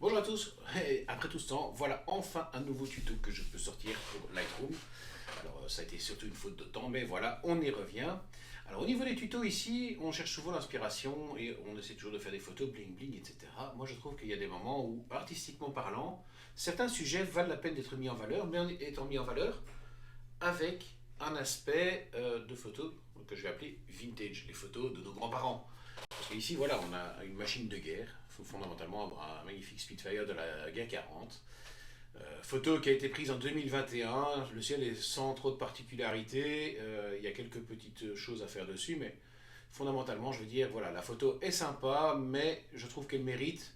Bonjour à tous, et après tout ce temps, voilà enfin un nouveau tuto que je peux sortir pour Lightroom. Alors ça a été surtout une faute de temps, mais voilà, on y revient. Alors au niveau des tutos ici, on cherche souvent l'inspiration et on essaie toujours de faire des photos bling bling, etc. Moi je trouve qu'il y a des moments où, artistiquement parlant, certains sujets valent la peine d'être mis en valeur, mais en étant mis en valeur avec un aspect de photos que je vais appeler vintage, les photos de nos grands-parents. Parce qu'ici, voilà, on a une machine de guerre, fondamentalement un magnifique Spitfire de la guerre 40. Photo qui a été prise en 2021, le ciel est sans trop de particularités, il y a quelques petites choses à faire dessus, mais fondamentalement, je veux dire, voilà, la photo est sympa, mais je trouve qu'elle mérite,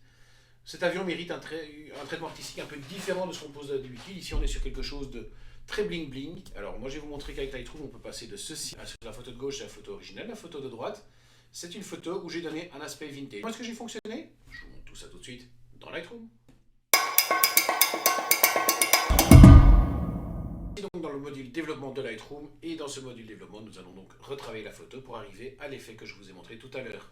cet avion mérite un traitement artistique un peu différent de ce qu'on pose d'habitude. Ici, on est sur quelque chose de très bling bling. Alors, moi, je vais vous montrer qu'avec Lightroom, on peut passer de ceci à la photo de gauche, c'est la photo originale, la photo de droite. C'est une photo où j'ai donné un aspect vintage. Comment est-ce que j'ai fonctionné? Je vous montre tout ça tout de suite dans Lightroom. Et donc dans le module développement de Lightroom, et dans ce module développement, nous allons donc retravailler la photo pour arriver à l'effet que je vous ai montré tout à l'heure.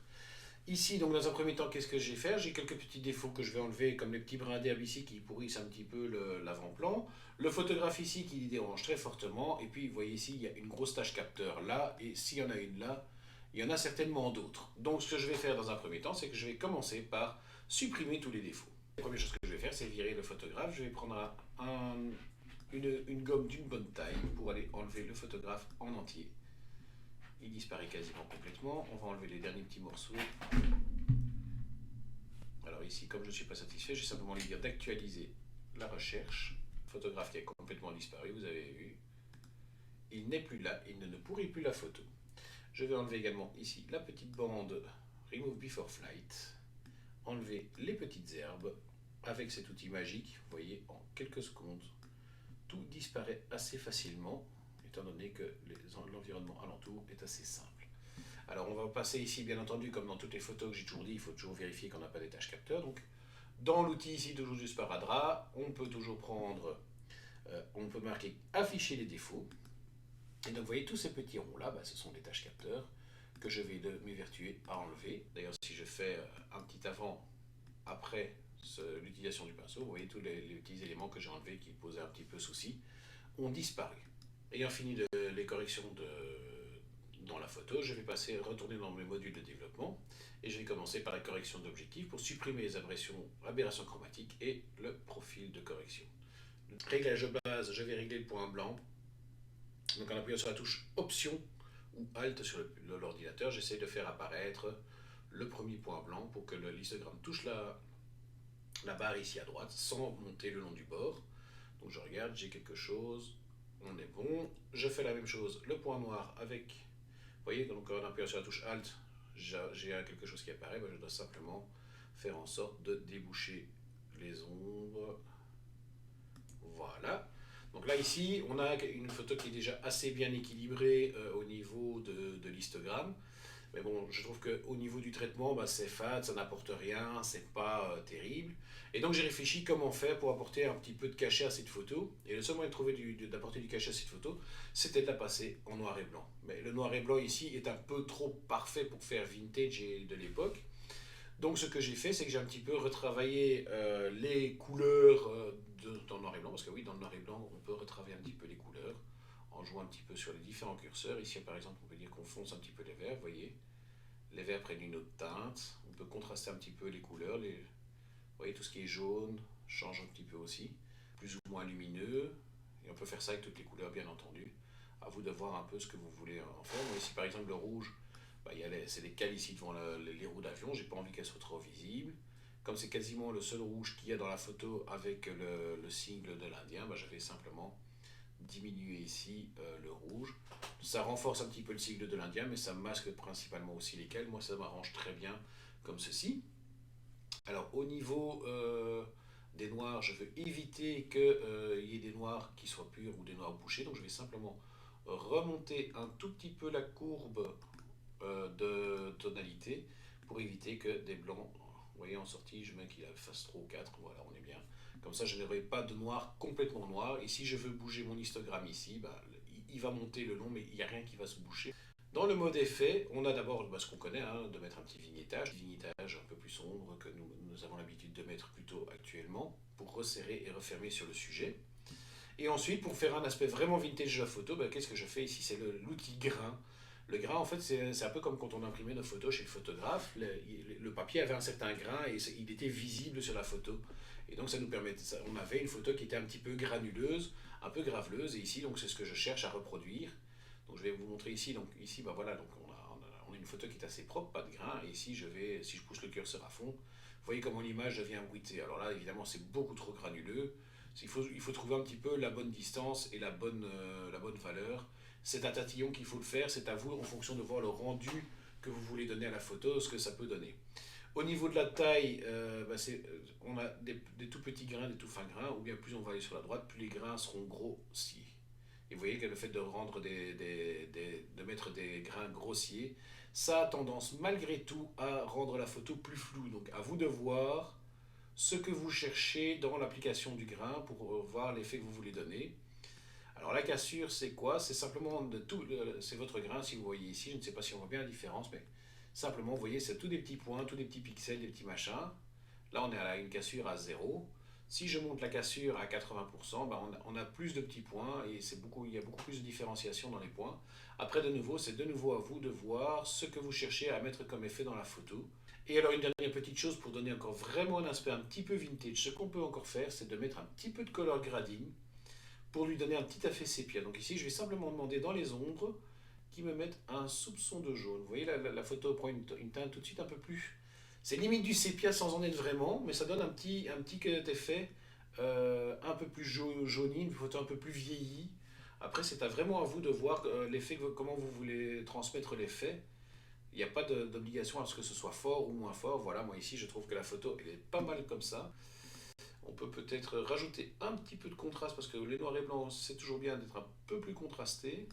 Ici, donc dans un premier temps, qu'est-ce que je vais faire? J'ai quelques petits défauts que je vais enlever, comme les petits brins d'herbe ici qui pourrissent un petit peu l'avant-plan. Le photographe ici qui dérange très fortement. Et puis, vous voyez ici, il y a une grosse tache capteur là. Et s'il y en a une là, il y en a certainement d'autres. Donc, ce que je vais faire dans un premier temps, c'est que je vais commencer par supprimer tous les défauts. La première chose que je vais faire, c'est virer le photographe. Je vais prendre une gomme d'une bonne taille pour aller enlever le photographe en entier. Il disparaît quasiment complètement. On va enlever les derniers petits morceaux. Alors ici, comme je ne suis pas satisfait, j'ai simplement lui dire d'actualiser la recherche. Le photographe qui a complètement disparu, vous avez vu. Il n'est plus là, il ne pourrit plus la photo. Je vais enlever également ici la petite bande Remove Before Flight. Enlever les petites herbes avec cet outil magique. Vous voyez, en quelques secondes, tout disparaît assez facilement, étant donné que l'environnement alentour est assez simple. Alors on va passer ici, bien entendu, comme dans toutes les photos que j'ai toujours dit, il faut toujours vérifier qu'on n'a pas des tâches capteurs. Donc, dans l'outil ici, toujours du sparadrap, on peut toujours prendre, on peut marquer afficher les défauts. Et donc vous voyez, tous ces petits ronds là, ce sont des tâches capteurs que je vais m'évertuer à enlever. D'ailleurs, si je fais un petit avant, après l'utilisation du pinceau, vous voyez tous les petits éléments que j'ai enlevés qui posaient un petit peu souci ont disparu. Ayant fini les corrections dans la photo, je vais retourner dans mes modules de développement et je vais commencer par la correction d'objectifs pour supprimer les aberrations chromatiques et le profil de correction. Réglage de base, je vais régler le point blanc. Donc en appuyant sur la touche Option ou Alt sur l'ordinateur, j'essaie de faire apparaître le premier point blanc pour que l'histogramme touche la barre ici à droite sans monter le long du bord. Donc je regarde, j'ai quelque chose, on est bon. Je fais la même chose, le point noir avec, vous voyez, donc en appuyant sur la touche Alt, j'ai quelque chose qui apparaît, je dois simplement faire en sorte de déboucher les ombres. Voilà. Donc là ici, on a une photo qui est déjà assez bien équilibrée au niveau de l'histogramme. Mais bon, je trouve qu'au niveau du traitement, c'est fade, ça n'apporte rien, c'est pas terrible. Et donc j'ai réfléchi comment faire pour apporter un petit peu de cachet à cette photo. Et le seul moyen de trouver d'apporter du cachet à cette photo, c'était de la passer en noir et blanc. Mais le noir et blanc ici est un peu trop parfait pour faire vintage et de l'époque. Donc ce que j'ai fait, c'est que j'ai un petit peu retravaillé les couleurs dans le noir et blanc, parce que oui, dans le noir et blanc, on peut retravailler un petit peu les couleurs, en jouant un petit peu sur les différents curseurs. Ici, par exemple, on peut dire qu'on fonce un petit peu les verts, vous voyez. Les verts prennent une autre teinte. On peut contraster un petit peu les couleurs. Vous voyez, tout ce qui est jaune change un petit peu aussi, plus ou moins lumineux. Et on peut faire ça avec toutes les couleurs, bien entendu. À vous de voir un peu ce que vous voulez en faire. Moi, ici, par exemple, le rouge, c'est des cales ici devant les roues d'avion. J'ai pas envie qu'elles soient trop visibles. Comme c'est quasiment le seul rouge qu'il y a dans la photo avec le sigle de l'Indien, je vais simplement diminuer ici le rouge. Ça renforce un petit peu le sigle de l'Indien, mais ça masque principalement aussi les cales. Moi, ça m'arrange très bien comme ceci. Alors, au niveau des noirs, je veux éviter qu'il y ait des noirs qui soient purs ou des noirs bouchés. Donc, je vais simplement remonter un tout petit peu la courbe de tonalité pour éviter que des blancs, vous voyez en sortie, je mets qu'il fasse 3 ou 4, voilà, on est bien. Comme ça, je n'aurai pas de noir complètement noir. Et si je veux bouger mon histogramme ici, il va monter le long, mais il n'y a rien qui va se boucher. Dans le mode effet, on a d'abord ce qu'on connaît, de mettre un petit vignettage un peu plus sombre que nous avons l'habitude de mettre plutôt photo actuellement pour resserrer et refermer sur le sujet. Et ensuite, pour faire un aspect vraiment vintage de la photo, ben, qu'est-ce que je fais ici? C'est l'outil grain. Le grain, en fait, c'est un peu comme quand on imprimait nos photos chez le photographe. Le papier avait un certain grain et il était visible sur la photo. Et donc, ça nous permettait, on avait une photo qui était un petit peu granuleuse, un peu graveleuse. Et ici, donc, c'est ce que je cherche à reproduire. Donc, je vais vous montrer ici. Donc, ici, ben voilà, donc on a une photo qui est assez propre, pas de grain. Et ici, si je pousse le curseur à fond, vous voyez comment l'image devient bruitée. Alors là, évidemment, c'est beaucoup trop granuleux. Il faut trouver un petit peu la bonne distance et la bonne valeur. C'est un tatillon qu'il faut le faire, c'est à vous en fonction de voir le rendu que vous voulez donner à la photo, ce que ça peut donner. Au niveau de la taille, on a des tout petits grains, des tout fins grains, ou bien plus on va aller sur la droite, plus les grains seront grossiers. Et vous voyez que le fait de mettre des grains grossiers, ça a tendance malgré tout à rendre la photo plus floue. Donc à vous de voir ce que vous cherchez dans l'application du grain pour voir l'effet que vous voulez donner. Alors la cassure, c'est quoi? C'est simplement c'est votre grain, si vous voyez ici, je ne sais pas si on voit bien la différence, mais simplement, vous voyez, c'est tous des petits points, tous des petits pixels, des petits machins. Là, on est à une cassure à 0. Si je monte la cassure à 80%, ben on a plus de petits points et il y a beaucoup plus de différenciation dans les points. Après, de nouveau, c'est de nouveau à vous de voir ce que vous cherchez à mettre comme effet dans la photo. Et alors, une dernière petite chose pour donner encore vraiment un aspect un petit peu vintage, ce qu'on peut encore faire, c'est de mettre un petit peu de color grading pour lui donner un petit effet sépia. Donc ici, je vais simplement demander dans les ombres qu'ils me mettent un soupçon de jaune. Vous voyez, la photo prend une teinte tout de suite un peu plus... C'est limite du sépia sans en être vraiment, mais ça donne un petit effet un peu plus jauni, une photo un peu plus vieillie. Après, c'est vraiment à vous de voir l'effet, comment vous voulez transmettre l'effet. Il n'y a pas d'obligation à ce que ce soit fort ou moins fort. Voilà, moi ici, je trouve que la photo, elle est pas mal comme ça. On peut peut-être rajouter un petit peu de contraste parce que les noirs et blancs, c'est toujours bien d'être un peu plus contrasté.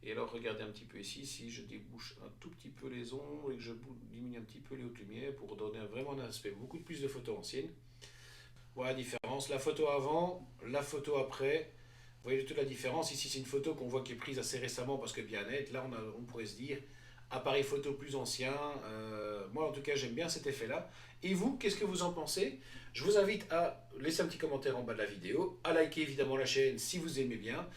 Et alors, regardez un petit peu ici, si je débouche un tout petit peu les ombres et que je diminue un petit peu les hautes lumières pour donner vraiment un aspect beaucoup plus de photos anciennes. Voilà la différence. La photo avant, la photo après. Vous voyez toute la différence. Ici, c'est une photo qu'on voit qui est prise assez récemment parce que bien nette. Là, on pourrait se dire, appareil photo plus ancien. Moi, en tout cas, j'aime bien cet effet-là. Et vous, qu'est-ce que vous en pensez? Je vous invite à laisser un petit commentaire en bas de la vidéo, à liker évidemment la chaîne si vous aimez bien,